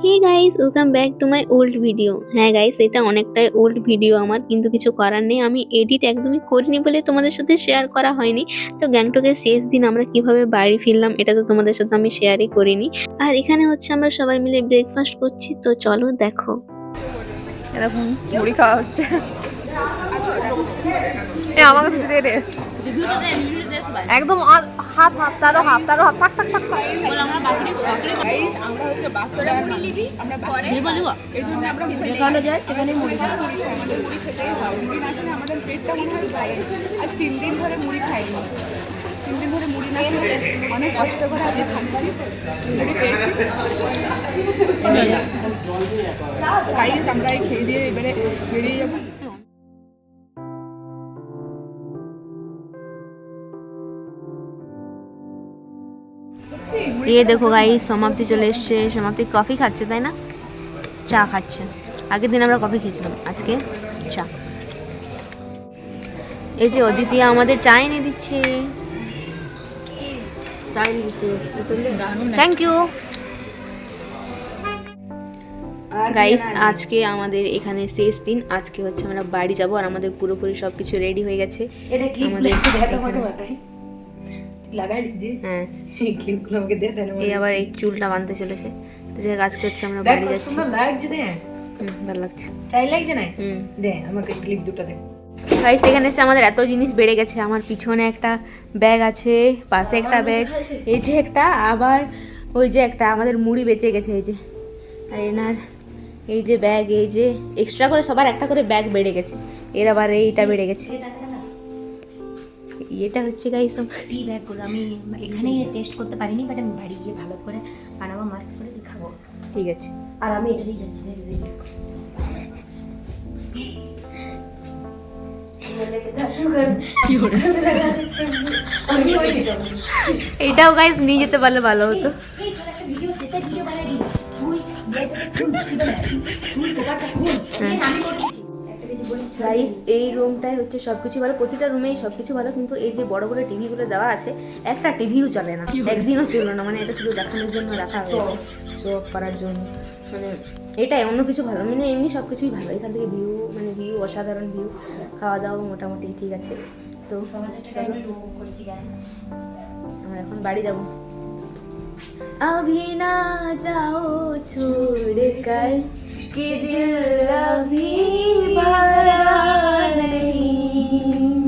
Hey guys, welcome back to my old video. হ্যাঁ guys, এটা অনেকটাই ওল্ড ভিডিও আমার, কিন্তু কিছু করার নেই। আমি এডিট একদমই করিনি বলে তোমাদের সাথে শেয়ার করা হয়নি। তো গ্যাংটকের শেষ দিন আমরা কিভাবে বাড়ি ফিরলাম এটা তো তোমাদের সাথে আমি শেয়ারই করিনি। আর এখানে হচ্ছে আমরা সবাই মিলে ব্রেকফাস্ট করছি, তো চলো দেখো। এরকম মুড়ি খাওয়া হচ্ছে। এ আমাকে দিতে দে রে। একদম হাফ হাফ তারও হাফ থাক থাক থাক থাক। গাইস আমরা হচ্ছে বাচ্চারা মুড়ি নিবি আমরা পরে এইজন্য আমরা যেখানে যায় সেখানেই মুড়ি খাই। আমাদের মুড়ি খেতেই হয় মুড়ি না খেলে আমাদের পেটটা মনে হয় যায়। আজ 3 দিন ধরে মুড়ি খাইনি, 3 দিন ধরে মুড়ি না খেয়ে অনেক কষ্ট করে আজকে খাচ্ছি, মুড়ি পেয়েছি। গাইস আমরা এই খেয়ে দিয়ে এবারে বেরিয়ে যাবো। ये देखो गाइस समाप्ति চলে এসেছে। সমাপ্তি কফি খাচ্ছে তাই না? চা খাচ্ছে। আগের দিন আমরা কফি খেয়েছিলাম, আজকে চা। এই যে অদিতি আমাদের চা এনে দিচ্ছে। চা এনে দিচ্ছে স্পেশালি। Thank you guys. আজকে আমাদের এখানে শেষ দিন। আজকে হচ্ছে আমরা বাড়ি যাব আর আমাদের পুরোপুরি সবকিছু রেডি হয়ে গেছে। আমাদের লাগাই দিজি হ্যাঁ, এই ক্লিপগুলো আমাকে দে তাহলে এই আবার এই চুলটা বাঁধতে চলেছে। তো যে কাজ করছে আমরা বাড়ি যাচ্ছি। সুন্দর লাগছে দে, ভালো লাগছে, স্টাইল লাগছে না? দে আমাকে ক্লিপ দুটো দে। গাইস এখানে এসে আমাদের এত জিনিস বেড়ে গেছে। আমার পিছনে একটা ব্যাগ আছে, পাশে একটা ব্যাগ, এই যে একটা, আবার ওই যে একটা আমাদের মুড়ি বেঁচে গেছে এই যে, আর এনার এই যে ব্যাগ, এই যে এক্সট্রা করে সবার একটা করে ব্যাগ বেড়ে গেছে। এর আবার এইটা বেড়ে গেছে। এটা হচ্ছে গাইস এই ব্যাগগুলো আমি এখানে টেস্ট করতে পারিনি, বাট আমি বাড়ি গিয়ে ভালো করে বানাবো, মাস্ত করে খাবো। ঠিক আছে। আর আমি এটাই যাচ্ছি। এটাও গাইস নিয়ে যেতে পারলে ভালো হতো। ভিডিও শেষে ভিডিও বানাই দিই। আমি করে দিচ্ছি। গাইস এই রুমটাই হচ্ছে সবকিছু ভালো, প্রতিটা রুমেই সবকিছু ভালো, কিন্তু এই যে বড় বড় টিভিগুলো দেওয়া আছে, একটা টিভিও চলে না, একদিনও চললো না। মানে এটা শুধু দেখানোর জন্য রাখা হয়েছে, শো অফ করার জন্য। মানে এটাই, অন্য কিছু ভালো, মানে এমনি সব কিছুই ভালো। এখান থেকে ভিউ, মানে ভিউ অসাধারণ ভিউ, খাওয়া দাওয়া মোটামুটি ঠিক আছে। তো আমরা এখন বাড়ি যাব। अभी ना जाओ छोड़ कर कि दिल अभी भरा नहीं।